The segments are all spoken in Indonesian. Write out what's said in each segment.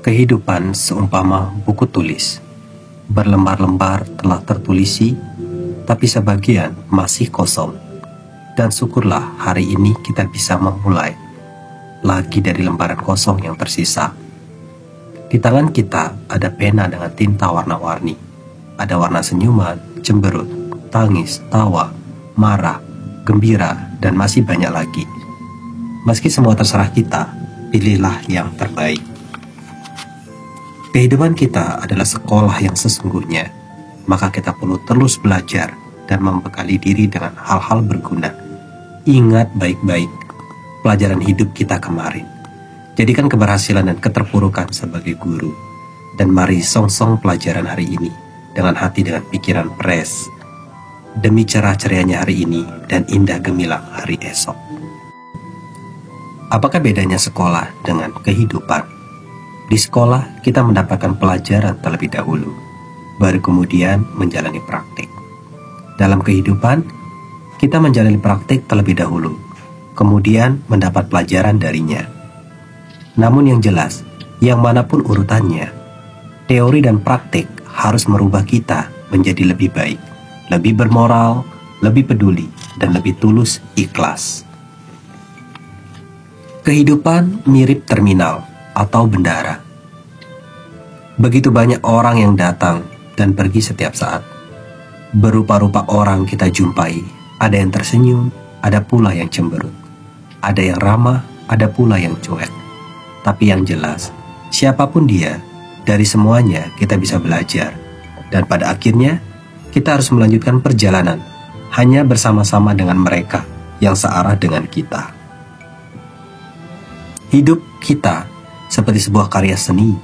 Kehidupan seumpama buku tulis, berlembar-lembar telah tertulisi, tapi sebagian masih kosong. Dan syukurlah hari ini kita bisa memulai lagi dari lembaran kosong yang tersisa. Di tangan kita ada pena dengan tinta warna-warni. Ada warna senyuman, cemberut, tangis, tawa, marah, gembira, dan masih banyak lagi. Meski semua terserah kita, pilihlah yang terbaik. Kehidupan kita adalah sekolah yang sesungguhnya, maka kita perlu terus belajar dan membekali diri dengan hal-hal berguna. Ingat baik-baik pelajaran hidup kita kemarin. Jadikan keberhasilan dan keterpurukan sebagai guru. Dan mari song-song pelajaran hari ini dengan hati dengan pikiran fresh, demi cerah cerianya hari ini dan indah gemilang hari esok. Apakah bedanya sekolah dengan kehidupan? Di sekolah, kita mendapatkan pelajaran terlebih dahulu, baru kemudian menjalani praktik. Dalam kehidupan, kita menjalani praktik terlebih dahulu, kemudian mendapat pelajaran darinya. Namun yang jelas, yang manapun urutannya, teori dan praktik harus merubah kita menjadi lebih baik, lebih bermoral, lebih peduli, dan lebih tulus ikhlas. Kehidupan mirip terminal atau bendara. Begitu banyak orang yang datang dan pergi setiap saat. Berupa-rupa orang kita jumpai, ada yang tersenyum, ada pula yang cemberut. Ada yang ramah, ada pula yang cuek. Tapi yang jelas, siapapun dia, dari semuanya kita bisa belajar. Dan pada akhirnya, kita harus melanjutkan perjalanan hanya bersama-sama dengan mereka yang searah dengan kita. Hidup kita seperti sebuah karya seni,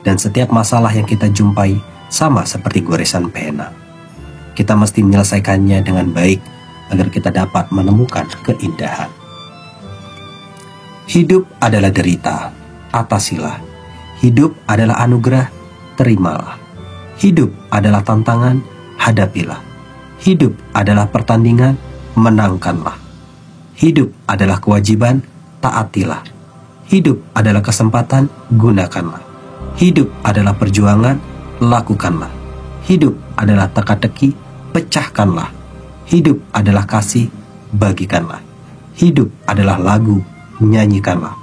dan setiap masalah yang kita jumpai sama seperti goresan pena. Kita mesti menyelesaikannya dengan baik agar kita dapat menemukan keindahan. Hidup adalah derita, atasilah. Hidup adalah anugerah, terimalah. Hidup adalah tantangan, hadapilah. Hidup adalah pertandingan, menangkanlah. Hidup adalah kewajiban, taatilah. Hidup adalah kesempatan, gunakanlah. Hidup adalah perjuangan, lakukanlah. Hidup adalah teka-teki, pecahkanlah. Hidup adalah kasih, bagikanlah. Hidup adalah lagu, nyanyikanlah.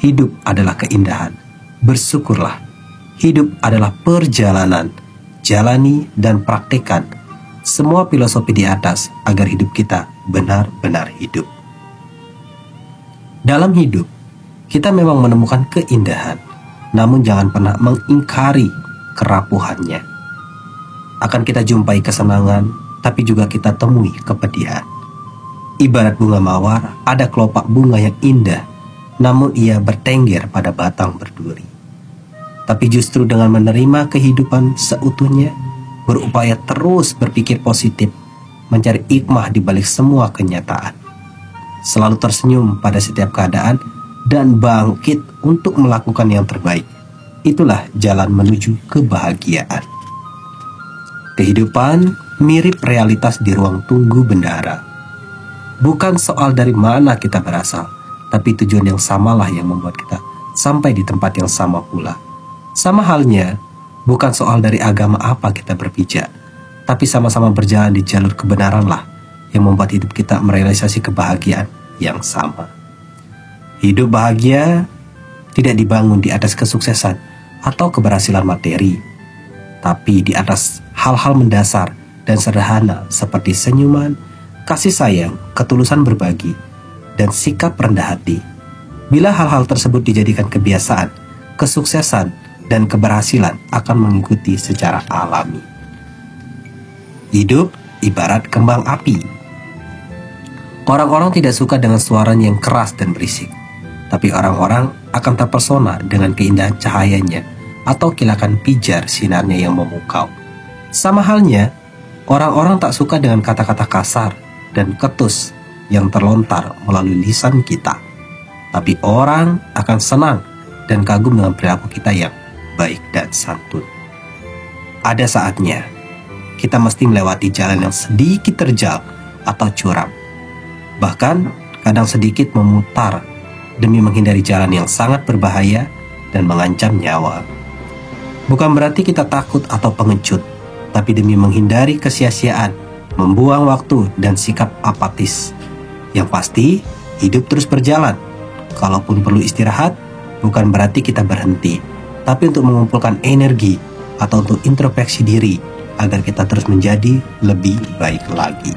Hidup adalah keindahan, bersyukurlah. Hidup adalah perjalanan, jalani dan praktekkan semua filosofi di atas agar hidup kita benar-benar hidup. Dalam hidup, kita memang menemukan keindahan, namun jangan pernah mengingkari kerapuhannya. Akan kita jumpai kesenangan, tapi juga kita temui kepedihan. Ibarat bunga mawar, ada kelopak bunga yang indah, namun ia bertengger pada batang berduri. Tapi justru dengan menerima kehidupan seutuhnya, berupaya terus berpikir positif, mencari hikmah di balik semua kenyataan. Selalu tersenyum pada setiap keadaan, dan bangkit untuk melakukan yang terbaik. Itulah jalan menuju kebahagiaan. Kehidupan mirip realitas di ruang tunggu bendara. Bukan soal dari mana kita berasal, tapi tujuan yang samalah yang membuat kita sampai di tempat yang sama pula. Sama halnya, bukan soal dari agama apa kita berpijak, tapi sama-sama berjalan di jalur kebenaranlah yang membuat hidup kita merealisasi kebahagiaan yang sama. Hidup bahagia tidak dibangun di atas kesuksesan atau keberhasilan materi, tapi di atas hal-hal mendasar dan sederhana seperti senyuman, kasih sayang, ketulusan berbagi, dan sikap rendah hati. Bila hal-hal tersebut dijadikan kebiasaan, kesuksesan dan keberhasilan akan mengikuti secara alami. Hidup ibarat kembang api. Orang-orang tidak suka dengan suaranya yang keras dan berisik, tapi orang-orang akan terpesona dengan keindahan cahayanya atau kilakan pijar sinarnya yang memukau. Sama halnya, orang-orang tak suka dengan kata-kata kasar dan ketus yang terlontar melalui lisan kita. Tapi orang akan senang dan kagum dengan perilaku kita yang baik dan santun. Ada saatnya, kita mesti melewati jalan yang sedikit terjal atau curam. Bahkan kadang sedikit memutar demi menghindari jalan yang sangat berbahaya dan mengancam nyawa. Bukan berarti kita takut atau pengecut, tapi demi menghindari kesia-siaan, membuang waktu dan sikap apatis. Yang pasti, hidup terus berjalan. Kalaupun perlu istirahat, bukan berarti kita berhenti, tapi untuk mengumpulkan energi atau untuk introspeksi diri agar kita terus menjadi lebih baik lagi.